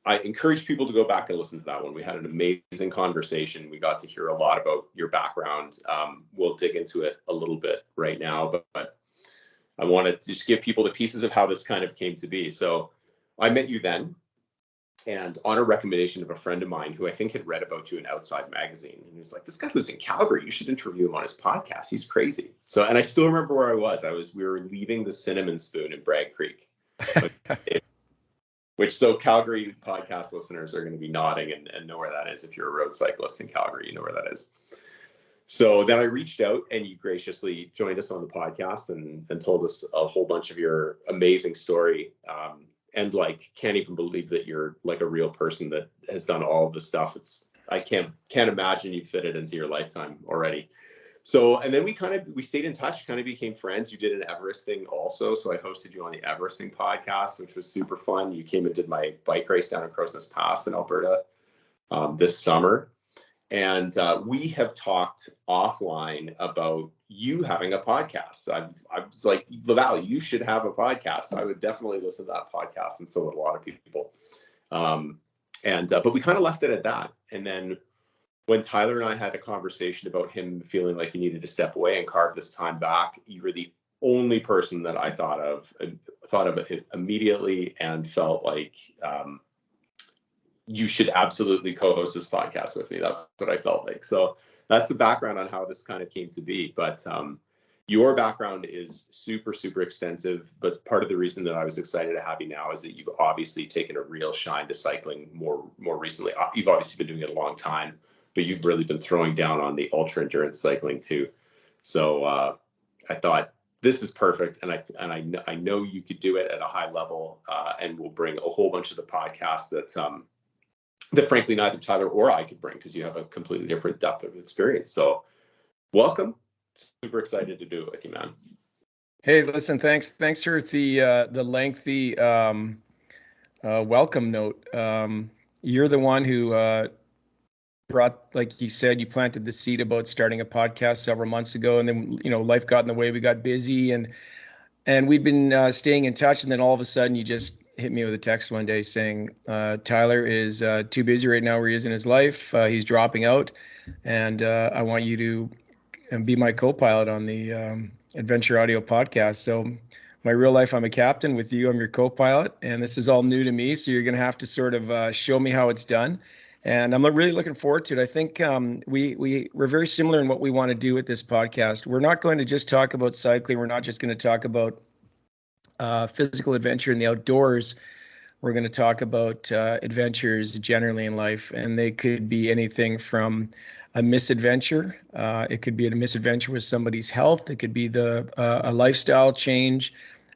I encourage people to go back and listen to that one. We had an amazing conversation. We got to hear a lot about your background. We'll dig into it a little bit right now, but I wanted to just give people the pieces of how this kind of came to be. So I met you then, and on a recommendation of a friend of mine who I think had read about you in Outside Magazine. And he was like, this guy who's in Calgary, you should interview him on his podcast. He's crazy. So, and I still remember where I was. We were leaving the Cinnamon Spoon in Bragg Creek, so Calgary podcast listeners are going to be nodding and know where that is. If you're a road cyclist in Calgary, you know where that is. So then I reached out and you graciously joined us on the podcast and told us a whole bunch of your amazing story. And like, can't even believe that you're like a real person that has done all of this stuff. I can't imagine you fit it into your lifetime already. So, and then we stayed in touch, kind of became friends. You did an Everesting also. So I hosted you on the Everesting podcast, which was super fun. You came and did my bike race down in Crowsnest Pass in Alberta this summer. And we have talked offline about you having a podcast. I was like, Laval, you should have a podcast. I would definitely listen to that podcast, and so would a lot of people. But we kind of left it at that. And then when Tyler and I had a conversation about him feeling like he needed to step away and carve this time back, you were the only person that I thought of it immediately and felt like you should absolutely co-host this podcast with me. That's what I felt like. So that's the background on how this kind of came to be. But your background is super, super extensive. But part of the reason that I was excited to have you now is that you've obviously taken a real shine to cycling more recently. You've obviously been doing it a long time, but you've really been throwing down on the ultra endurance cycling too. So I thought this is perfect, and I know you could do it at a high level, and we'll bring a whole bunch of the podcasts that frankly neither Tyler or I could bring, because you have a completely different depth of experience. So welcome. Super excited to do it with you, man. Hey, listen, thanks for the lengthy welcome note. You're the one who brought, like you said, you planted the seed about starting a podcast several months ago, and then life got in the way. We got busy, and we'd been staying in touch, and then all of a sudden you just hit me with a text one day saying Tyler is too busy right now where he is in his life. He's dropping out, and I want you to be my co-pilot on the Adventure Audio podcast. So my real life, I'm a captain. With you, I'm your co-pilot, and this is all new to me, so you're going to have to sort of show me how it's done. And I'm really looking forward to it. I think we're very similar in what we want to do with this podcast. We're not going to just talk about cycling. We're not just going to talk about physical adventure in the outdoors. We're going to talk about adventures generally in life, and they could be anything from a misadventure. It could be a misadventure with somebody's health. It could be a lifestyle change,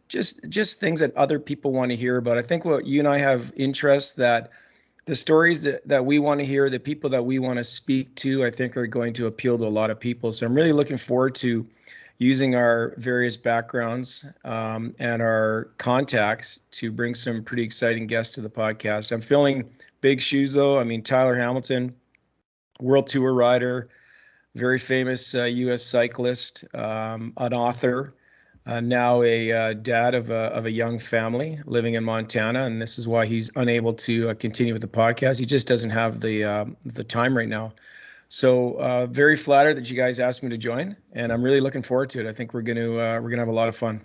just things that other people want to hear about. I think what you and I have interests that the stories that we want to hear, the people that we want to speak to, I think are going to appeal to a lot of people. So I'm really looking forward to using our various backgrounds and our contacts to bring some pretty exciting guests to the podcast. I'm filling big shoes, though. I mean, Tyler Hamilton, world tour rider, very famous U.S. cyclist, an author, now a dad of a young family living in Montana, and this is why he's unable to continue with the podcast. He just doesn't have the time right now. So very flattered that you guys asked me to join, and I'm really looking forward to it. I think we're gonna have a lot of fun.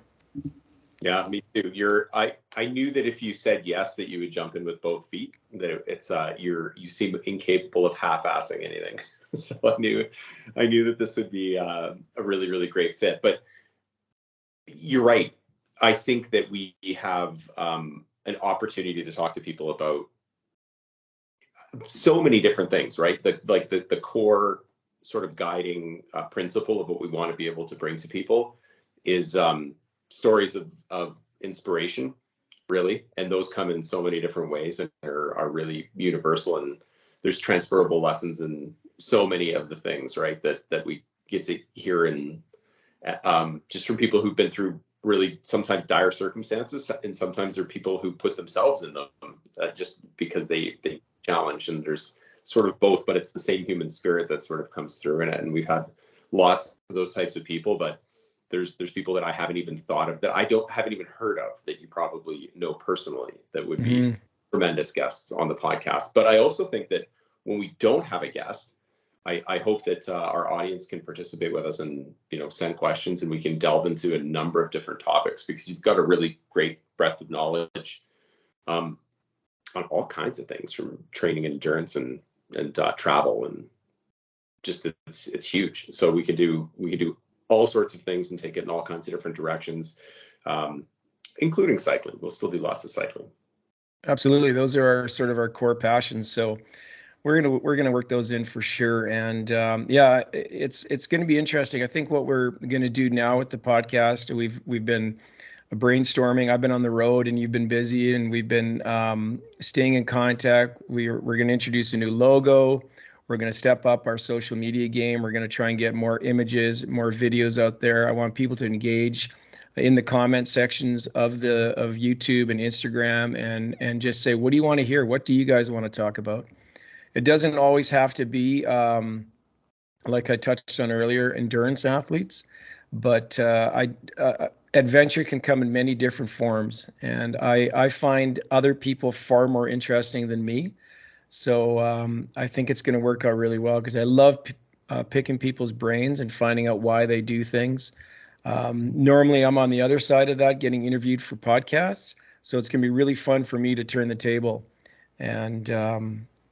Yeah, me too. I knew that if you said yes, that you would jump in with both feet. That it's you seem incapable of half-assing anything. So I knew that this would be a really, really great fit. But you're right. I think that we have an opportunity to talk to people about so many different things, right? The core sort of guiding principle of what we want to be able to bring to people is stories of inspiration, really. And those come in so many different ways and are really universal. And there's transferable lessons in so many of the things, right, that we get to hear in just from people who've been through really sometimes dire circumstances, and sometimes they're people who put themselves in them just because they challenge, and there's sort of both, but it's the same human spirit that sort of comes through in it. And we've had lots of those types of people, but there's people that I haven't even thought of, that I haven't even heard of, that you probably know personally, that would be tremendous guests on the podcast. But I also think that when we don't have a guest, I hope that our audience can participate with us and, send questions, and we can delve into a number of different topics, because you've got a really great breadth of knowledge on all kinds of things, from training and endurance and travel, and just it's huge. So we can do all sorts of things and take it in all kinds of different directions, including cycling. We'll still do lots of cycling. Absolutely, those are our core passions. So we're gonna work those in for sure. And it's gonna be interesting. I think what we're gonna do now with the podcast, we've been brainstorming. I've been on the road and you've been busy, and we've been staying in contact. We're gonna introduce a new logo. We're gonna step up our social media game. We're gonna try and get more images, more videos out there. I want people to engage in the comment sections of YouTube and Instagram, and just say, what do you want to hear? What do you guys want to talk about? It doesn't always have to be, like I touched on earlier, endurance athletes, but adventure can come in many different forms, and I find other people far more interesting than me. So I think it's going to work out really well, because I love picking people's brains and finding out why they do things. Normally I'm on the other side of that, getting interviewed for podcasts. So it's going to be really fun for me to turn the table and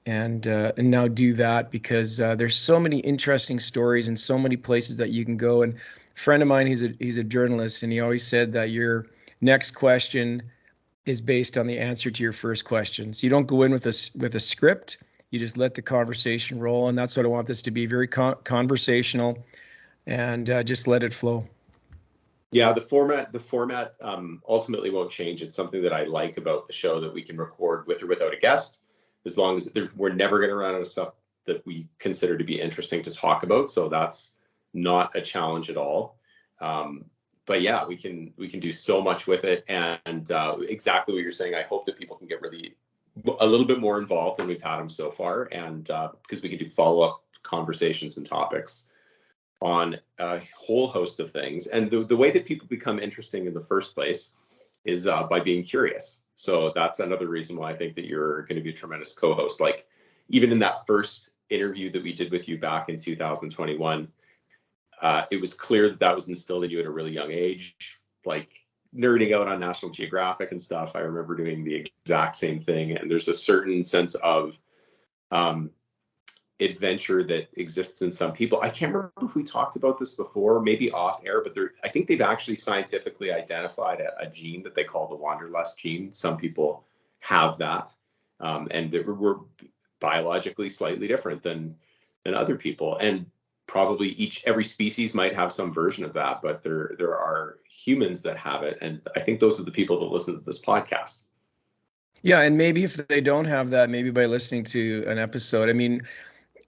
now do that, because there's so many interesting stories and so many places that you can go. And a friend of mine, he's a journalist, and he always said that your next question is based on the answer to your first question. So you don't go in with a script. You just let the conversation roll, and that's what I want this to be, very conversational, and just let it flow. Yeah, the format ultimately won't change. It's something that I like about the show, that we can record with or without a guest, as long as we're never going to run out of stuff that we consider to be interesting to talk about. So that's not a challenge at all. But yeah, we can do so much with it, and exactly what you're saying. I hope that people can get really a little bit more involved than we've had them so far, and because we can do follow-up conversations and topics on a whole host of things. And the way that people become interesting in the first place is by being curious. So that's another reason why I think that you're going to be a tremendous co-host. Like, even in that first interview that we did with you back in 2021, it was clear that was instilled in you at a really young age, like nerding out on National Geographic and stuff. I remember doing the exact same thing. And there's a certain sense of adventure that exists in some people. I can't remember if we talked about this before, maybe off air, but I think they've actually scientifically identified a gene that they call the wanderlust gene. Some people have that, and we're biologically slightly different than other people, and probably every species might have some version of that, but there are humans that have it, and I think those are the people that listen to this podcast. Yeah, and maybe if they don't have that, maybe by listening to an episode. I mean,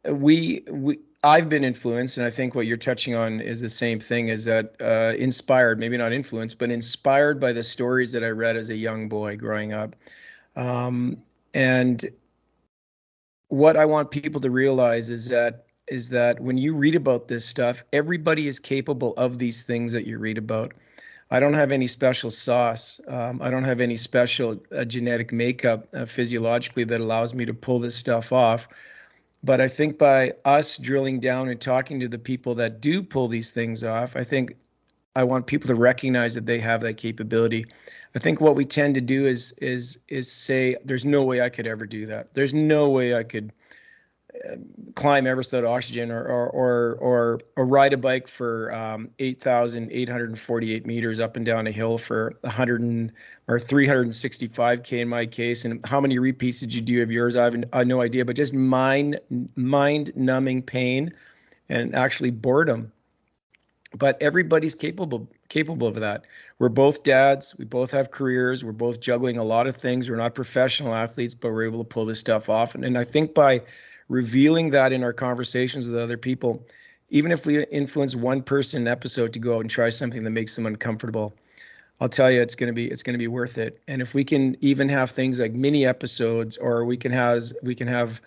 I've been influenced, and I think what you're touching on is the same thing, is that inspired, maybe not influenced, but inspired by the stories that I read as a young boy growing up. And what I want people to realize is that when you read about this stuff, everybody is capable of these things that you read about. I don't have any special sauce. I don't have any special genetic makeup physiologically that allows me to pull this stuff off. But I think by us drilling down and talking to the people that do pull these things off, I want people to recognize that they have that capability. I think what we tend to do is say, there's no way I could ever do that. There's no way I could climb Everest without oxygen, or ride a bike for 8,848 meters up and down a hill for 365K in my case. And how many repeats did you do of yours? I have no idea, but just mind-numbing pain and actually boredom. But everybody's capable of that. We're both dads. We both have careers. We're both juggling a lot of things. We're not professional athletes, but we're able to pull this stuff off. And I think by revealing that in our conversations with other people, even if we influence one person an episode to go out and try something that makes them uncomfortable, I'll tell you, it's going to be worth it. And if we can even have things like mini episodes, or we can have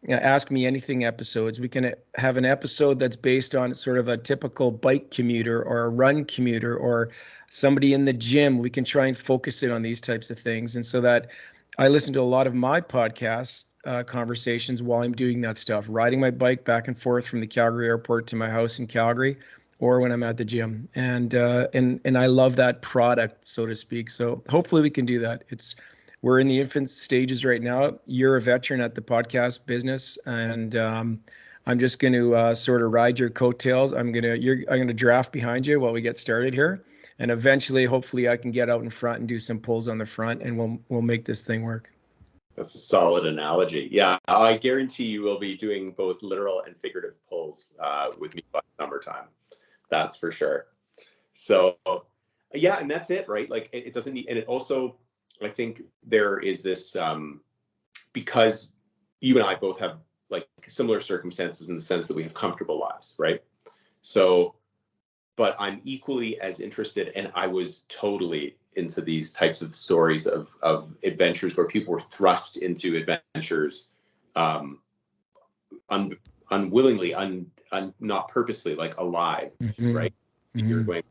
Ask Me Anything episodes, we can have an episode that's based on sort of a typical bike commuter or a run commuter or somebody in the gym. We can try and focus it on these types of things. And so that I listen to a lot of my podcast conversations while I'm doing that stuff, riding my bike back and forth from the Calgary airport to my house in Calgary, or when I'm at the gym. And I love that product, so to speak. So hopefully we can do that. We're in the infant stages right now. You're a veteran at the podcast business, and I'm just going to sort of ride your coattails. I'm gonna draft behind you while we get started here, and eventually, hopefully, I can get out in front and do some pulls on the front, and we'll make this thing work. That's a solid analogy. Yeah, I guarantee you will be doing both literal and figurative pulls with me by summertime. That's for sure. So, yeah, and that's it, right? Like it doesn't need, and it also, I think there is this, because you and I both have like similar circumstances in the sense that we have comfortable lives, right? So, but I'm equally as interested, and I was totally into these types of stories of adventures where people were thrust into adventures unwillingly, not purposely, like alive, right? You're going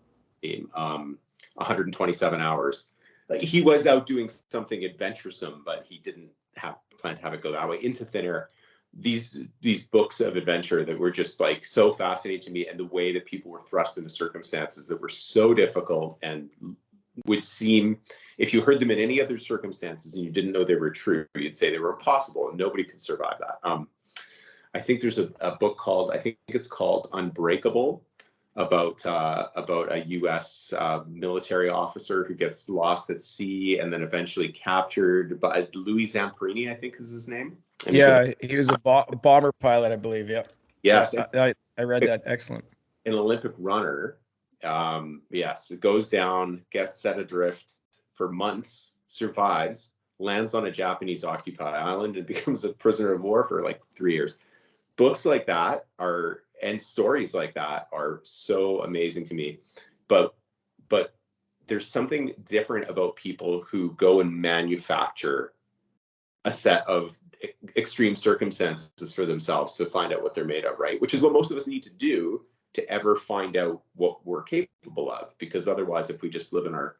127 hours. Like he was out doing something adventuresome, but he didn't have plan to have it go that way. Into thin air. These books of adventure that were just like so fascinating to me, and the way that people were thrust into circumstances that were so difficult and would seem, if you heard them in any other circumstances and you didn't know they were true, you'd say they were impossible and nobody could survive that. I think there's a book called, I think it's called Unbreakable, about a U.S. Military officer who gets lost at sea and then eventually captured by Louis Zamperini, I think is his name. And yeah, he was a bomber pilot, I believe. Yeah. Yes, I read that. Excellent. An Olympic runner. Yes, it goes down, gets set adrift for months, survives, lands on a Japanese occupied island, and becomes a prisoner of war for like 3 years. Books like that and stories like that are so amazing to me. But there's something different about people who go and manufacture a set of extreme circumstances for themselves to find out what they're made of, right? Which is what most of us need to do to ever find out what we're capable of. Because otherwise, if we just live in our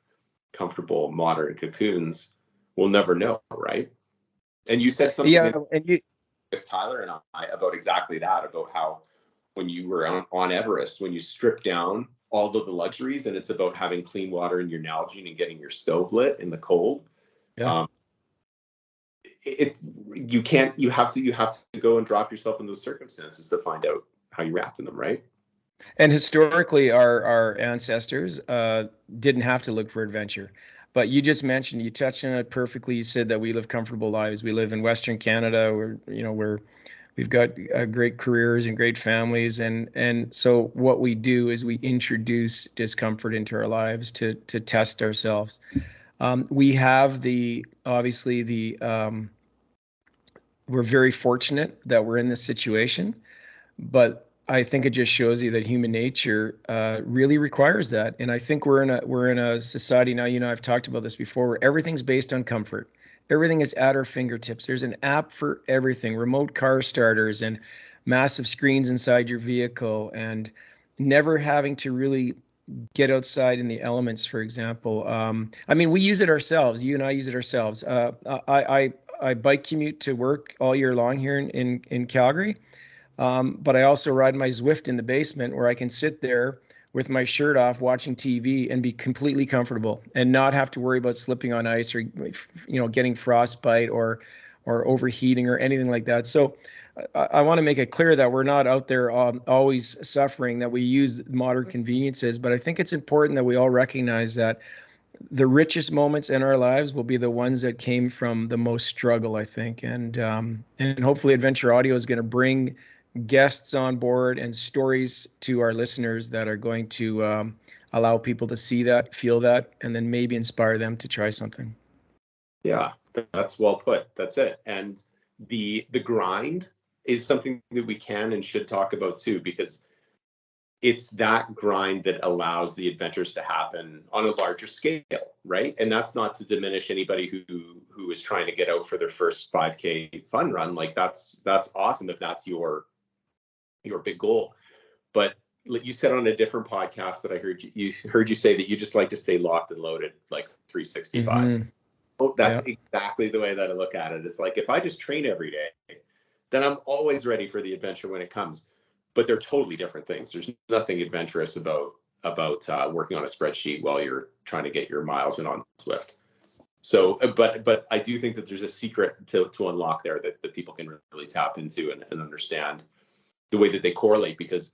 comfortable modern cocoons, we'll never know, right? And you said something with Tyler and I about exactly that, about how when you were on Everest, when you strip down all of the luxuries and it's about having clean water in your Nalgene and getting your stove lit in the cold. Yeah. You have to go and drop yourself in those circumstances to find out how you react in them, right? And historically, our ancestors didn't have to look for adventure. But you just mentioned, you touched on it perfectly. You said that we live comfortable lives. We live in Western Canada, we've got great careers and great families, and so what we do is we introduce discomfort into our lives to test ourselves. We have we're very fortunate that we're in this situation, but I think it just shows you that human nature really requires that. And I think we're in a society now, I've talked about this before, where everything's based on comfort. Everything is at our fingertips. There's an app for everything, remote car starters and massive screens inside your vehicle, and never having to really get outside in the elements, for example. We use it ourselves. You and I use it ourselves. I bike commute to work all year long here in Calgary. But I also ride my Zwift in the basement, where I can sit there with my shirt off watching TV and be completely comfortable and not have to worry about slipping on ice or getting frostbite or overheating or anything like that. So I want to make it clear that we're not out there always suffering, that we use modern conveniences. But I think it's important that we all recognize that the richest moments in our lives will be the ones that came from the most struggle, I think. And hopefully Adventure Audio is going to bring guests on board and stories to our listeners that are going to allow people to see that, feel that, and then maybe inspire them to try something. Yeah, that's well put. That's it. And the grind is something that we can and should talk about too, because it's that grind that allows the adventures to happen on a larger scale, right? And that's not to diminish anybody who is trying to get out for their first 5K fun run. Like that's awesome if that's your big goal. But you said on a different podcast that I heard you say that you just like to stay locked and loaded, like 365. that's exactly the way that I look at it. It's like, if I just train every day, then I'm always ready for the adventure when it comes. But they're totally different things. There's nothing adventurous about working on a spreadsheet while you're trying to get your miles in on Swift. So, but I do think that there's a secret to unlock there that people can really tap into and understand the way that they correlate, because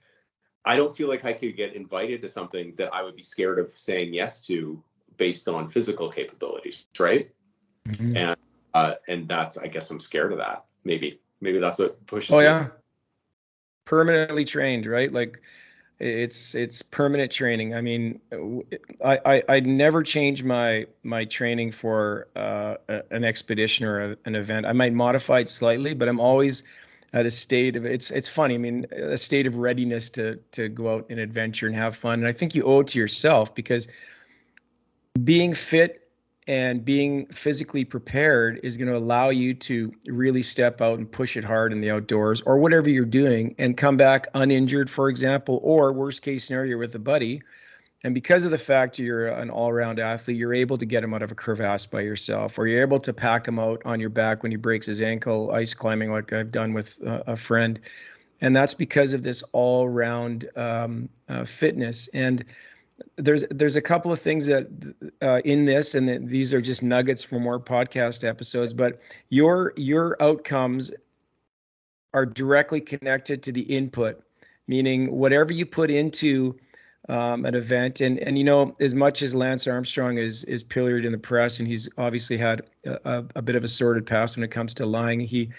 I don't feel like I could get invited to something that I would be scared of saying yes to based on physical capabilities, right? Mm-hmm. And that's, I guess I'm scared of that. Maybe that's what pushes me. Oh yeah, permanently trained, right? Like it's permanent training. I mean, I never change my training for an expedition or an event. I might modify it slightly, but I'm always at a state of, it's funny. I mean, a state of readiness to go out and adventure and have fun. And I think you owe it to yourself, because being fit and being physically prepared is going to allow you to really step out and push it hard in the outdoors or whatever you're doing and come back uninjured, for example, or worst case scenario with a buddy. And because of the fact you're an all-around athlete, you're able to get him out of a crevasse by yourself, or you're able to pack him out on your back when he breaks his ankle ice climbing, like I've done with a friend. And that's because of this all-round fitness. And there's a couple of things that in this, and these are just nuggets for more podcast episodes, but your outcomes are directly connected to the input, meaning whatever you put into an event. And you know, as much as Lance Armstrong is pilloried in the press, and he's obviously had a bit of a sordid past when it comes to lying, he,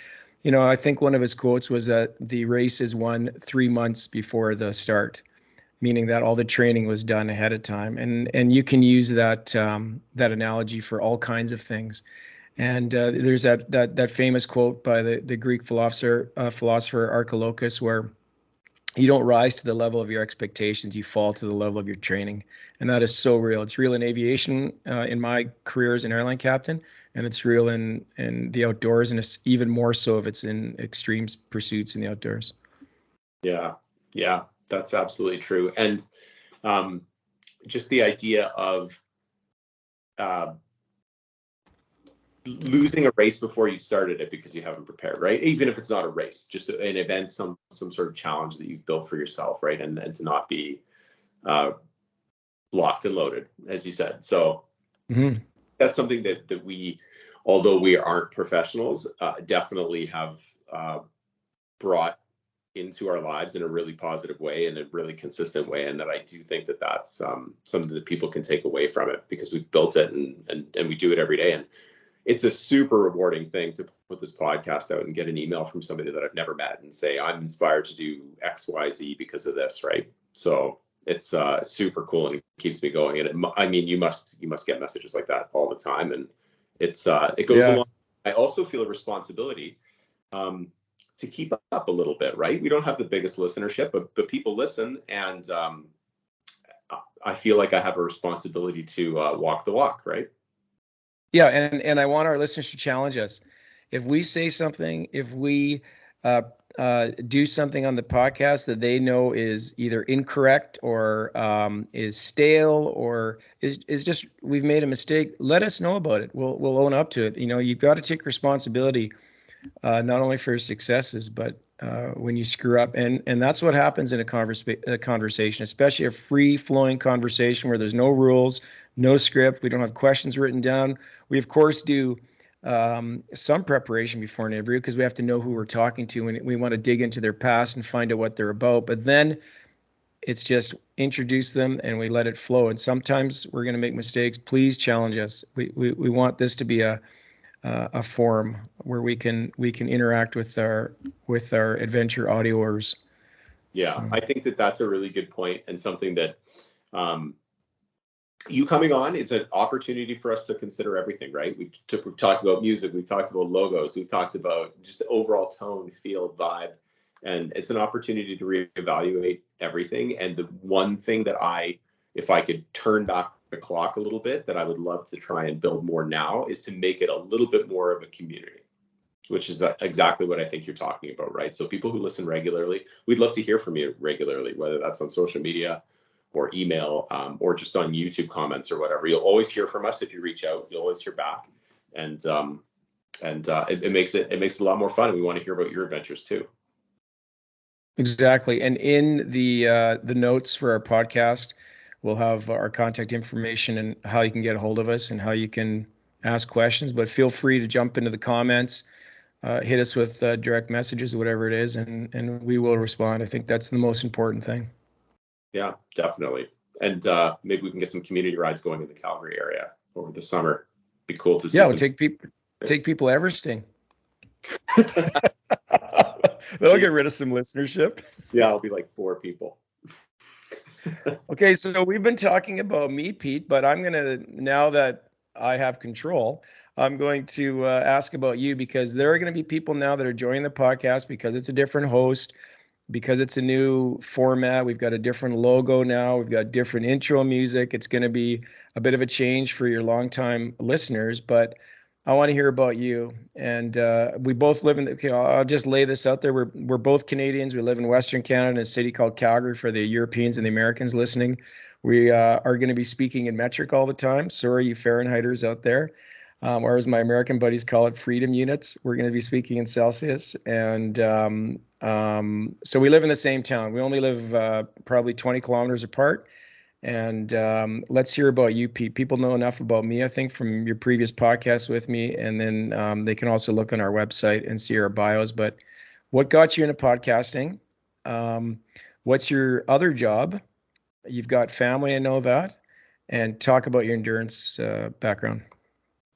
you know, I think one of his quotes was that the race is won 3 months before the start, meaning that all the training was done ahead of time. And you can use that that analogy for all kinds of things. And there's that famous quote by the Greek philosopher Archilochus, where you don't rise to the level of your expectations, you fall to the level of your training. And that is so real. It's real in aviation, in my career as an airline captain, and it's real in the outdoors, and it's even more so if it's in extreme pursuits in the outdoors. Yeah. That's absolutely true. And just the idea of losing a race before you started it because you haven't prepared, right? Even if it's not a race, just an event, some sort of challenge that you've built for yourself, right? And to not be locked and loaded, as you said. So that's something that we, although we aren't professionals, definitely have brought into our lives in a really positive way, in a really consistent way. And that I do think that that's something that people can take away from it, because we've built it and we do it every day. And it's a super rewarding thing to put this podcast out and get an email from somebody that I've never met and say, I'm inspired to do X, Y, Z because of this, right? So it's super cool, and it keeps me going. And I mean, you must get messages like that all the time, and it goes along. I also feel a responsibility to keep up a little bit, right? We don't have the biggest listenership, but people listen, and I feel like I have a responsibility to walk the walk, right? Yeah, and I want our listeners to challenge us. If we say something, if we do something on the podcast that they know is either incorrect or is stale or is just, we've made a mistake, let us know about it. We'll own up to it. You know, you've got to take responsibility, not only for your successes, but when you screw up. And that's what happens in a conversation, especially a free-flowing conversation where there's no rules, no script. We don't have questions written down. We, of course, do some preparation before an interview, because we have to know who we're talking to, and we want to dig into their past and find out what they're about. But then it's just introduce them and we let it flow. And sometimes we're going to make mistakes. Please challenge us. We want this to be a forum where we can interact with our adventure audioers. Yeah, so I think that's a really good point, and something that you coming on is an opportunity for us to consider everything, right? We've talked about music, we've talked about logos, we've talked about just the overall tone, feel, vibe, and it's an opportunity to reevaluate everything. And the one thing that if I could turn back the clock a little bit, that I would love to try and build more now, is to make it a little bit more of a community, which is exactly what I think you're talking about, right? So people who listen regularly, we'd love to hear from you regularly, whether that's on social media or email or just on YouTube comments or whatever. You'll always hear from us if you reach out. You'll always hear back. it makes it a lot more fun. We want to hear about your adventures too. Exactly. And in the notes for our podcast, we'll have our contact information and how you can get a hold of us and how you can ask questions. But feel free to jump into the comments, hit us with direct messages, whatever it is, and we will respond. I think that's the most important thing. Yeah, definitely. And maybe we can get some community rides going in the Calgary area over the summer. Be cool to see. Yeah, we'll take people Everesting. That'll get rid of some listenership. Yeah, it'll be like 4 people. Okay, so we've been talking about me, Pete, but I'm gonna, now that I have control, I'm going to ask about you, because there are going to be people now that are joining the podcast because it's a different host, because it's a new format. We've got a different logo now. We've got different intro music. It's going to be a bit of a change for your longtime listeners, but I want to hear about you. And we both live in, okay, I'll just lay this out there. We're both Canadians. We live in Western Canada in a city called Calgary for the Europeans and the Americans listening. We are going to be speaking in metric all the time. Sorry, you Fahrenheiters out there. Or as my American buddies call it, freedom units. We're going to be speaking in Celsius. And so we live in the same town. We only live probably 20 kilometers apart. And let's hear about you, Pete. People know enough about me, I think, from your previous podcast with me. And then they can also look on our website and see our bios. But what got you into podcasting? What's your other job? You've got family, I know that. And talk about your endurance background.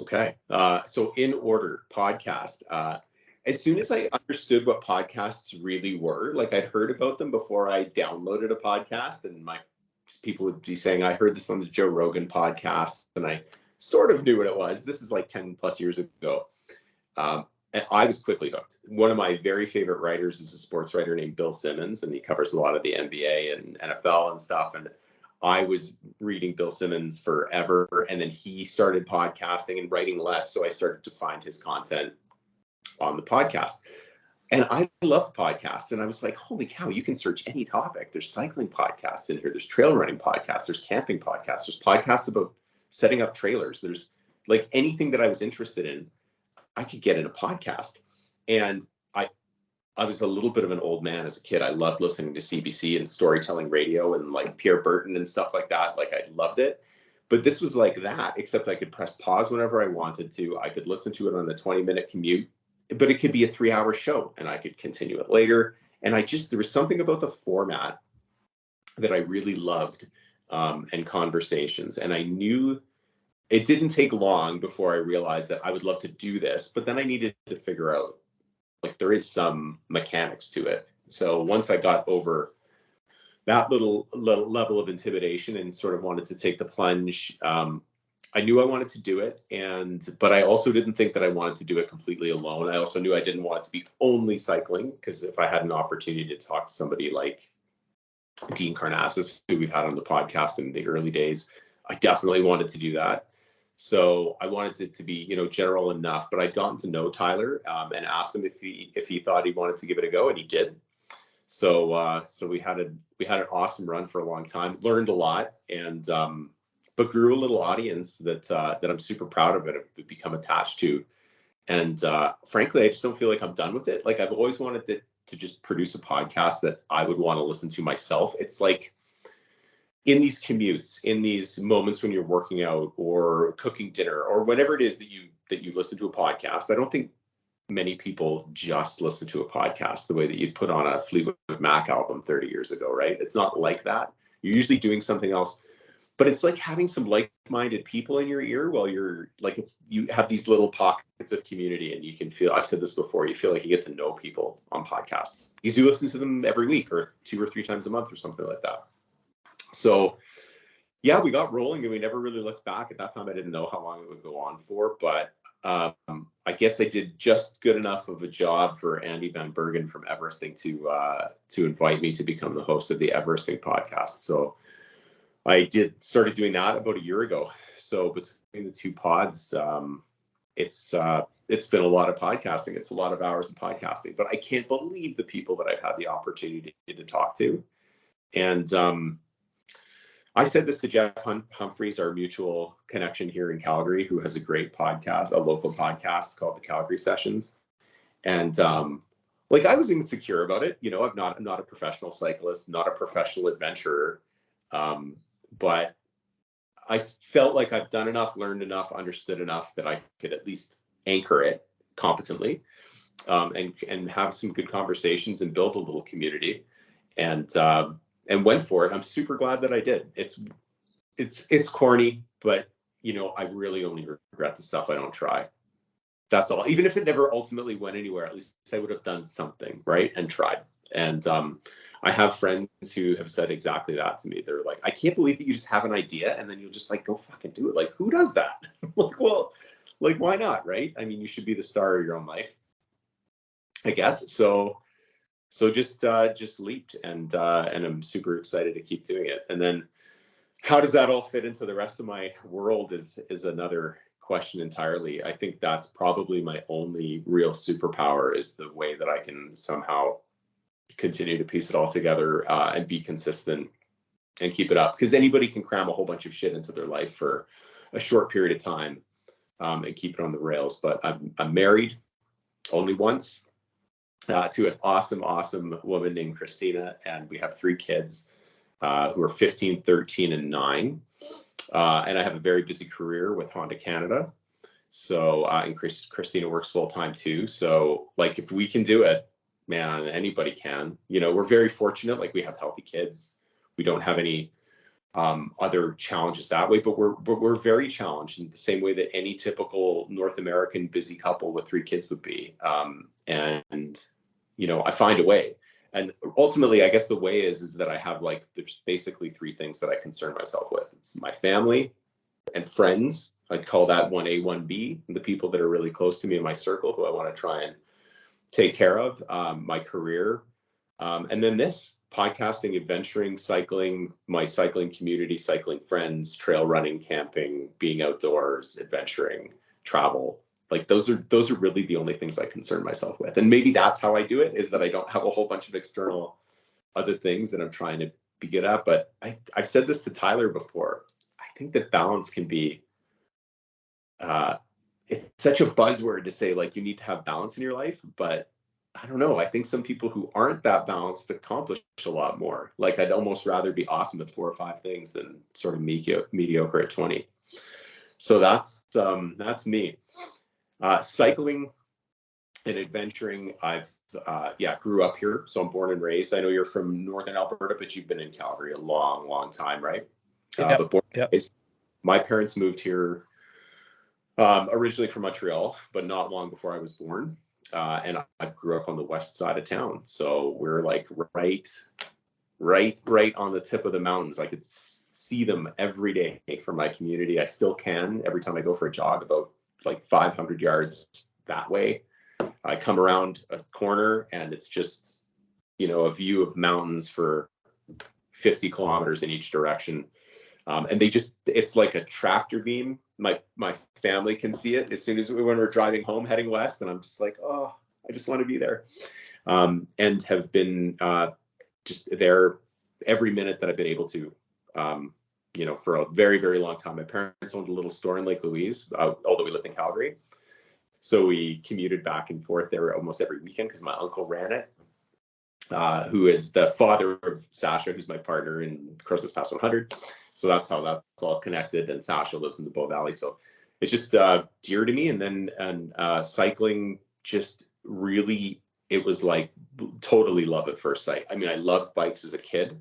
Okay. So in order, podcast. As soon as I understood what podcasts really were, like I'd heard about them before I downloaded a podcast, and my people would be saying, I heard this on the Joe Rogan podcast, and I sort of knew what it was. This is like 10 plus years ago. And I was quickly hooked. One of my very favorite writers is a sports writer named Bill Simmons, and he covers a lot of the NBA and NFL and stuff. And I was reading Bill Simmons forever, and then he started podcasting and writing less. So I started to find his content on the podcast. And I love podcasts. And I was like, holy cow, you can search any topic. There's cycling podcasts in here. There's trail running podcasts. There's camping podcasts. There's podcasts about setting up trailers. There's like anything that I was interested in, I could get in a podcast. And I was a little bit of an old man as a kid. I loved listening to CBC and storytelling radio and like Pierre Burton and stuff like that. Like I loved it. But this was like that, except I could press pause whenever I wanted to. I could listen to it on a 20-minute commute, but it could be a 3-hour show and I could continue it later. And there was something about the format that I really loved, and conversations. And I knew it didn't take long before I realized that I would love to do this, but then I needed to figure out, like, there is some mechanics to it. So once I got over that little level of intimidation and sort of wanted to take the plunge, I knew I wanted to do it. But I also didn't think that I wanted to do it completely alone. I also knew I didn't want it to be only cycling, because if I had an opportunity to talk to somebody like Dean Karnazes, who we've had on the podcast in the early days, I definitely wanted to do that. So I wanted it to be, general enough, but I'd gotten to know Tyler, and asked him if he thought he wanted to give it a go, and he did. So we had an awesome run for a long time, learned a lot, and but grew a little audience that I'm super proud of and have become attached to. And frankly, I just don't feel like I'm done with it. Like I've always wanted to just produce a podcast that I would want to listen to myself. It's like, in these commutes, in these moments when you're working out or cooking dinner or whatever it is that you listen to a podcast, I don't think many people just listen to a podcast the way that you'd put on a Fleetwood Mac album 30 years ago, right? It's not like that. You're usually doing something else, but it's like having some like-minded people in your ear while you have these little pockets of community, and you can feel, I've said this before, you feel like you get to know people on podcasts because you listen to them every week or 2 or 3 times a month or something like that. So yeah, we got rolling and we never really looked back. At that time, I didn't know how long it would go on for, but I guess I did just good enough of a job for Andy Van Bergen from Everesting to invite me to become the host of the Everesting podcast. So I started doing that about a year ago. So between the 2 pods, it's been a lot of podcasting. It's a lot of hours of podcasting, but I can't believe the people that I've had the opportunity to talk to. And I said this to Jeff Humphreys, our mutual connection here in Calgary, who has a great podcast, a local podcast called the Calgary Sessions. And like, I was insecure about it. You know, I'm not a professional cyclist, not a professional adventurer. But I felt like I've done enough, learned enough, understood enough that I could at least anchor it competently, and have some good conversations and build a little community, and went for it. I'm super glad that I did. It's corny, but you know, I really only regret the stuff I don't try. That's all. Even if it never ultimately went anywhere, at least I would have done something, right? And tried. And I have friends who have said exactly that to me. They're like, I can't believe that you just have an idea and then you'll just like go fucking do it. Like, who does that? Like, well, like, why not, right? I mean, you should be the star of your own life, I guess. So just leaped, and I'm super excited to keep doing it. And then how does that all fit into the rest of my world is another question entirely. I think that's probably my only real superpower, is the way that I can somehow continue to piece it all together, and be consistent and keep it up. Because anybody can cram a whole bunch of shit into their life for a short period of time, and keep it on the rails. But I'm married only once, to an awesome woman named Christina, and we have 3 kids, who are 15, 13, and 9. And I have a very busy career with Honda Canada. So, and Christina works full time too. So, like, if we can do it, man, anybody can. You know, we're very fortunate. Like, we have healthy kids. We don't have any other challenges that way, but we're very challenged in the same way that any typical North American busy couple with 3 kids would be. And you know, I find a way. And ultimately, I guess the way is that I have, like, there's basically 3 things that I concern myself with. It's my family and friends. I'd call that 1A, 1B, the people that are really close to me in my circle who I want to try and take care of, my career. And then this podcasting, adventuring, cycling, my cycling community, cycling friends, trail running, camping, being outdoors, adventuring, travel. Like, those are really the only things I concern myself with. And maybe that's how I do it, is that I don't have a whole bunch of external other things that I'm trying to be good at. But I've said this to Tyler before. I think that balance can be, it's such a buzzword to say, like, you need to have balance in your life. But I don't know. I think some people who aren't that balanced accomplish a lot more. Like, I'd almost rather be awesome at 4 or 5 things than sort of mediocre at 20. So that's me. Cycling and adventuring, I've grew up here, so I'm born and raised. I know you're from northern Alberta, but you've been in Calgary a long time, right? But born and raised. My parents moved here originally from Montreal, but not long before I was born. And I grew up on the west side of town, so we're like right on the tip of the mountains. I could see them every day from my community. I still can every time I go for a jog, about like 500 yards that way. I come around a corner and it's just, you know, a view of mountains for 50 kilometers in each direction. And it's like a tractor beam. My family can see it as soon as when we're driving home heading west, and I'm just like, oh, I just want to be there. And have been just there every minute that I've been able to, you know, for a very long time. My parents owned a little store in Lake Louise, although we lived in Calgary. So we commuted back and forth there almost every weekend because my uncle ran it, who is the father of Sasha, who's my partner in Crowsnest Pass 100. So that's how that's all connected. And Sasha lives in the Bow Valley. So it's just dear to me. And then cycling, just really, it was like totally love at first sight. I mean, I loved bikes as a kid,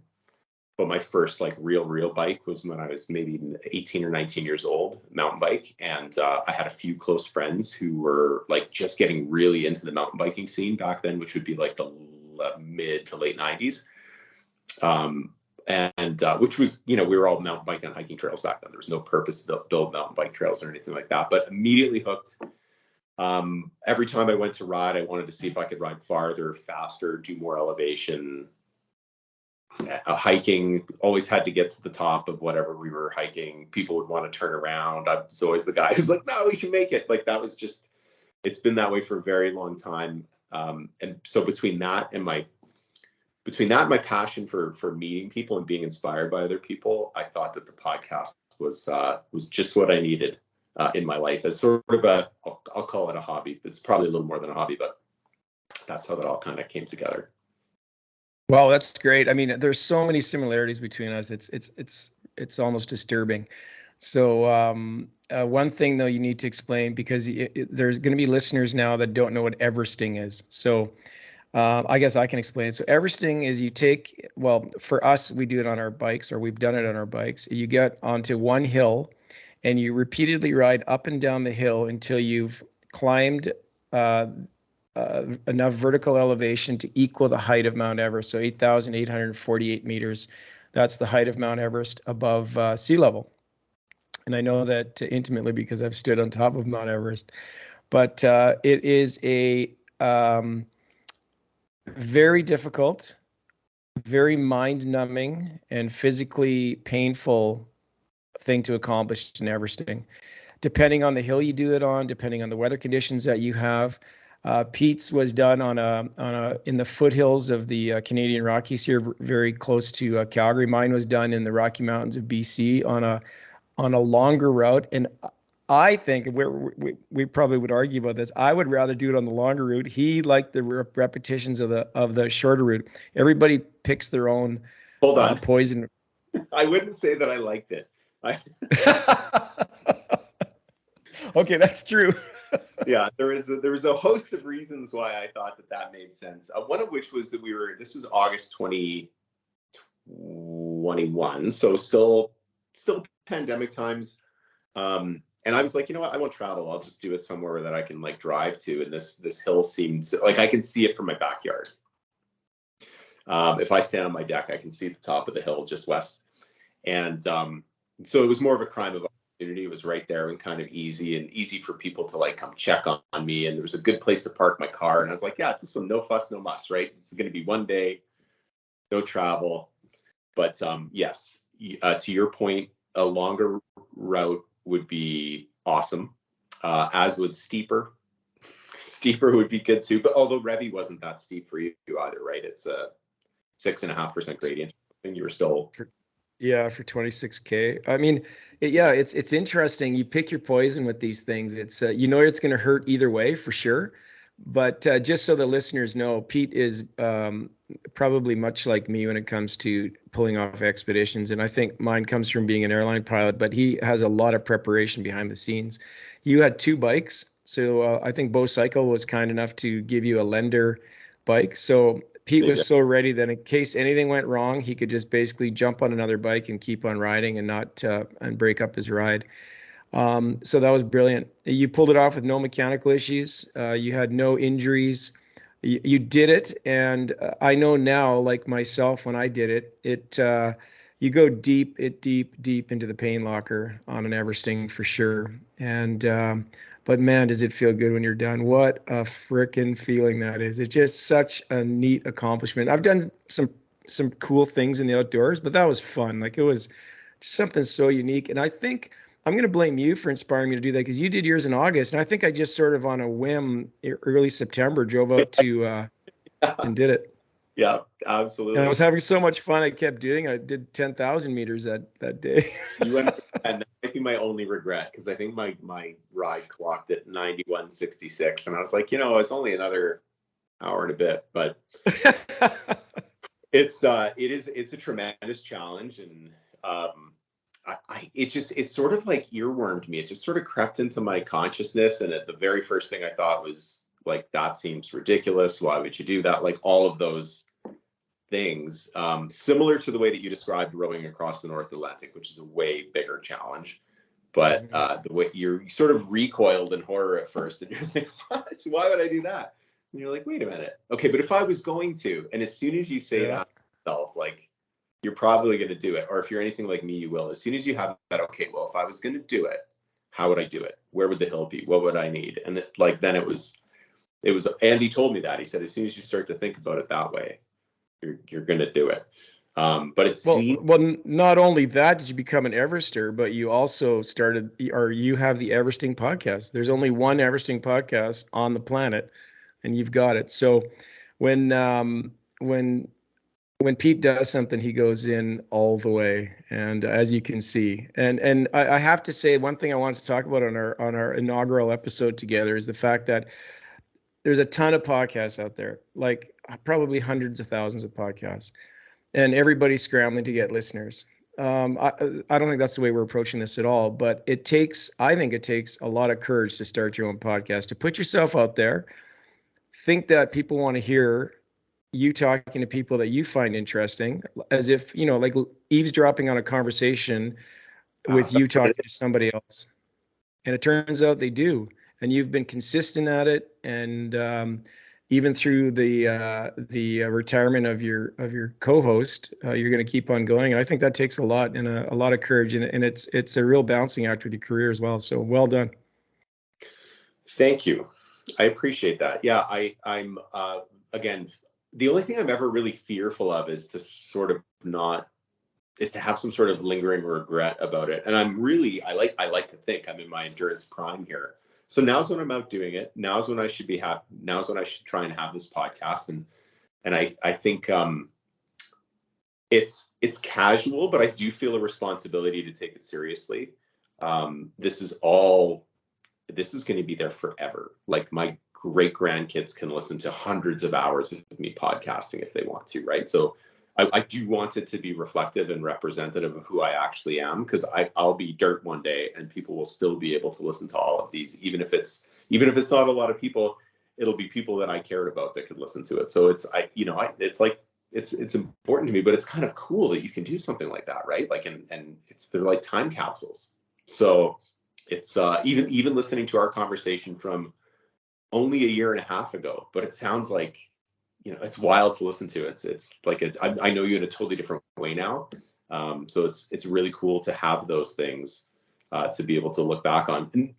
but my first like real bike was when I was maybe 18 or 19 years old, mountain bike. And I had a few close friends who were like just getting really into the mountain biking scene back then, which would be like the mid to late 90s. And which was, you know, we were all mountain biking on hiking trails back then. There was no purpose to build mountain bike trails or anything like that, but immediately hooked. Every time I went to ride, I wanted to see if I could ride farther, faster, do more elevation. Hiking, always had to get to the top of whatever we were hiking. People would want to turn around. I was always the guy who's like, no, we can make it. Like, that was just, it's been that way for a very long time. And so between that and between that and my passion for meeting people and being inspired by other people, I thought that the podcast was just what I needed in my life as sort of I'll call it a hobby. It's probably a little more than a hobby, but that's how that all kind of came together. Well, that's great. I mean, there's so many similarities between us. It's almost disturbing. So one thing though you need to explain, because there's going to be listeners now that don't know what Everesting is. So I guess I can explain it. So Everesting is for us, we do it on our bikes, or we've done it on our bikes. You get onto one hill and you repeatedly ride up and down the hill until you've climbed enough vertical elevation to equal the height of Mount Everest. So 8,848 meters. That's the height of Mount Everest above sea level. And I know that intimately because I've stood on top of Mount Everest. But it is a very difficult, very mind-numbing, and physically painful thing to accomplish in Everesting. Depending on the hill you do it on, depending on the weather conditions that you have. Pete's was done in the foothills of the Canadian Rockies here, very close to Calgary. Mine was done in the Rocky Mountains of BC on a longer route. And I think we probably would argue about this. I would rather do it on the longer route. He liked the repetitions of the shorter route. Everybody picks their own poison. I wouldn't say that I liked it. Okay, that's true. Yeah, there was a host of reasons why I thought that made sense. One of which was that this was August 2021, so still pandemic times. And I was like, you know what, I won't travel. I'll just do it somewhere that I can like drive to. And this hill seems like I can see it from my backyard. If I stand on my deck, I can see the top of the hill just west. And so it was more of a crime of opportunity. It was right there and kind of easy for people to like come check on me. And there was a good place to park my car. And I was like, yeah, this one, no fuss, no muss, right? This is going to be one day, no travel. But yes, to your point, a longer route would be awesome, as would steeper. Steeper would be good too, but although Revy wasn't that steep for you either, right? It's a 6.5% gradient, and you were still... Yeah, for 26K. I mean, it's interesting. You pick your poison with these things. It's it's going to hurt either way for sure. But just so the listeners know, Pete is probably much like me when it comes to pulling off expeditions. And I think mine comes from being an airline pilot, but he has a lot of preparation behind the scenes. You had two bikes. So I think Bo Cycle was kind enough to give you a lender bike. So Pete was so ready that in case anything went wrong, he could just basically jump on another bike and keep on riding and not and break up his ride. So that was brilliant. You pulled it off with no mechanical issues. You had no injuries. You did it. And I know now, like myself, when I did it, you go deep into the pain locker on an Everesting for sure. And, but man, does it feel good when you're done. What a frickin' feeling that is. It's just such a neat accomplishment. I've done some cool things in the outdoors, but that was fun. Like it was just something so unique. And I think I'm going to blame you for inspiring me to do that, because you did yours in August. And I think I just sort of on a whim, early September, drove out to and did it. Yeah, absolutely. And I was having so much fun. I kept doing it. I did 10,000 meters that day. You went, and that might be my only regret, because I think my ride clocked at 91.66, and I was like, it's only another hour and a bit, but it's a tremendous challenge, and it sort of like earwormed me. It just sort of crept into my consciousness, and the very first thing I thought was like, that seems ridiculous. Why would you do that? Like all of those things, similar to the way that you described rowing across the North Atlantic, which is a way bigger challenge. But the way you sort of recoiled in horror at first, and you're like, what? Why would I do that? And you're like, wait a minute. Okay, but if I was going to, and as soon as you say that to yourself, like, you're probably going to do it. Or if you're anything like me, you will. As soon as you have that, okay, well, if I was going to do it, how would I do it? Where would the hill be? What would I need? And then it was, Andy told me that. He said, as soon as you start to think about it that way, you're going to do it. But it's well, not only that did you become an Everester, but you also you have the Everesting podcast. There's only one Everesting podcast on the planet, and you've got it. So when when Pete does something, he goes in all the way, and as you can see, and I have to say, one thing I wanted to talk about on our inaugural episode together is the fact that there's a ton of podcasts out there, like probably hundreds of thousands of podcasts, and everybody's scrambling to get listeners. I don't think that's the way we're approaching this at all, but I think it takes a lot of courage to start your own podcast, to put yourself out there, think that people want to hear you talking to people that you find interesting, as if, like eavesdropping on a conversation with you talking to somebody else. And it turns out they do. And you've been consistent at it. And even through the retirement of your co-host, you're going to keep on going. And I think that takes a lot and a lot of courage. And it's a real balancing act with your career as well. So well done. Thank you. I appreciate that. Yeah, I'm again, the only thing I'm ever really fearful of is to have some sort of lingering regret about it. And I like to think I'm in my endurance prime here. So now's when I'm out doing it. Now's when I should be happy. Now's when I should try and have this podcast. And I think it's casual, but I do feel a responsibility to take it seriously. This is going to be there forever. Like my great grandkids can listen to hundreds of hours of me podcasting if they want to, right? So I do want it to be reflective and representative of who I actually am, because I'll be dirt one day and people will still be able to listen to all of these, even if it's not a lot of people, it'll be people that I cared about that could listen to it. So it's important to me, but it's kind of cool that you can do something like that, right? Like, and they're like time capsules. So it's even listening to our conversation from only a year and a half ago, but it sounds like, it's wild to listen to. It's like I know you in a totally different way now. So it's really cool to have those things to be able to look back on. And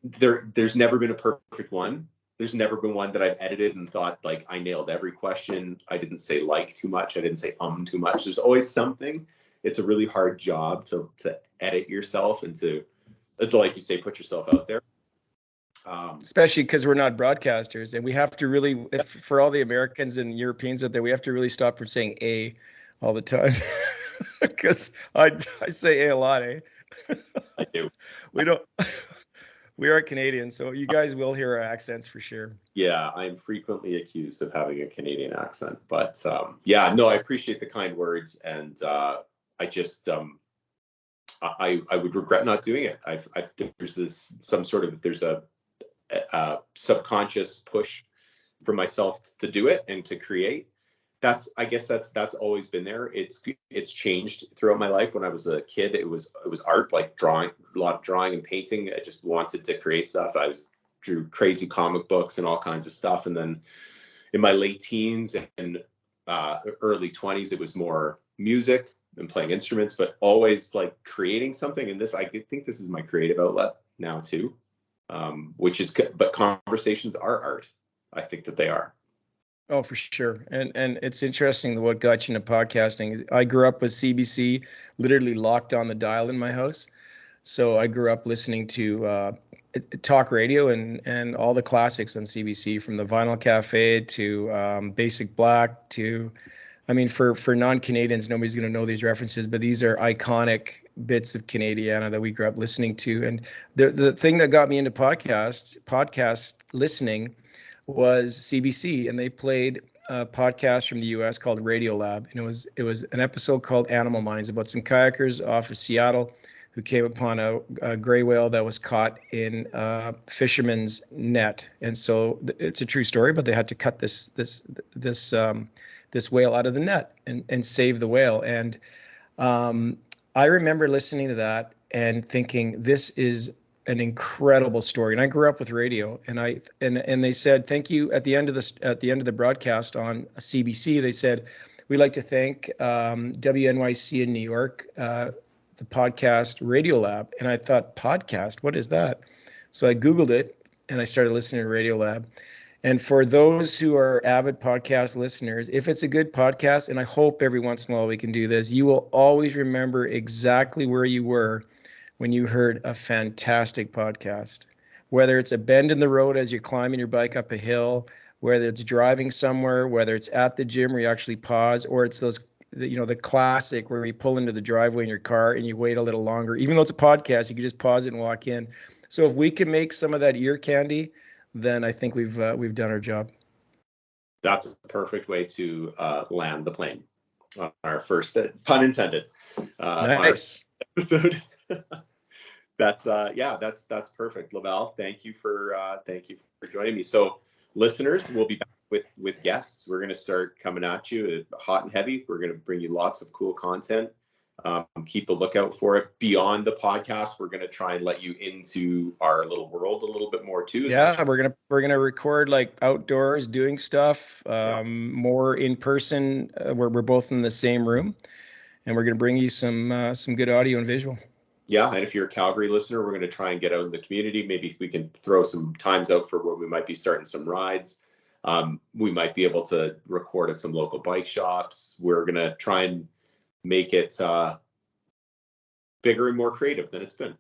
there's never been a perfect one. There's never been one that I've edited and thought like I nailed every question. I didn't say like too much. I didn't say too much. There's always something. It's a really hard job to edit yourself and to, like you say, put yourself out there. Especially because we're not broadcasters, and we have to really, for all the Americans and Europeans out there, we have to really stop from saying "a" all the time, because I say "a" lot. I do. We are Canadian, so you guys will hear our accents for sure. Yeah, I'm frequently accused of having a Canadian accent, but yeah, no, I appreciate the kind words, and I just I would regret not doing it. There's a subconscious push for myself to do it and to create. I guess that's always been there. It's changed throughout my life. When I was a kid, it was art, like drawing, a lot of drawing and painting. I just wanted to create stuff. Drew crazy comic books and all kinds of stuff. And then in my late teens and early 20s, it was more music and playing instruments, but always like creating something. And I think this is my creative outlet now too. But conversations are art. I think that they are. Oh, for sure. And it's interesting what got you into podcasting. I grew up with CBC literally locked on the dial in my house. So I grew up listening to talk radio and all the classics on CBC, from the Vinyl Cafe to Basic Black to, I mean, for non-Canadians, nobody's going to know these references, but these are iconic bits of Canadiana that we grew up listening to. And the thing that got me into podcast listening was CBC, and they played a podcast from the US called Radio Lab. And it was an episode called Animal Minds about some kayakers off of Seattle who came upon a gray whale that was caught in a fisherman's net. And so it's a true story, but they had to cut this whale out of the net and save the whale. And I remember listening to that and thinking, this is an incredible story. And I grew up with radio, and they said, thank you at the end of the broadcast on CBC. They said, we'd like to thank WNYC in New York, the podcast Radio Lab. And I thought, podcast, what is that? So I Googled it and I started listening to Radio Lab. And for those who are avid podcast listeners, if it's a good podcast, and I hope every once in a while we can do this, you will always remember exactly where you were when you heard a fantastic podcast. Whether it's a bend in the road as you're climbing your bike up a hill, whether it's driving somewhere, whether it's at the gym where you actually pause, or it's those the classic where you pull into the driveway in your car and you wait a little longer, even though it's a podcast, you can just pause it and walk in. So if we can make some of that ear candy, then I think we've done our job. That's a perfect way to land the plane on our first, pun intended, Nice episode. That's perfect. Laval, thank you for joining me. So listeners, we'll be back with guests. We're going to start coming at you hot and heavy. We're going to bring you lots of cool content. Keep a lookout for it. Beyond the podcast, we're going to try and let you into our little world a little bit more too. Yeah, we're gonna record like outdoors doing stuff, more in person, where we're both in the same room, and we're gonna bring you some good audio and visual. Yeah, and if you're a Calgary listener, we're going to try and get out in the community. Maybe if we can throw some times out for where we might be starting some rides. We might be able to record at some local bike shops. We're going to try and make it bigger and more creative than it's been.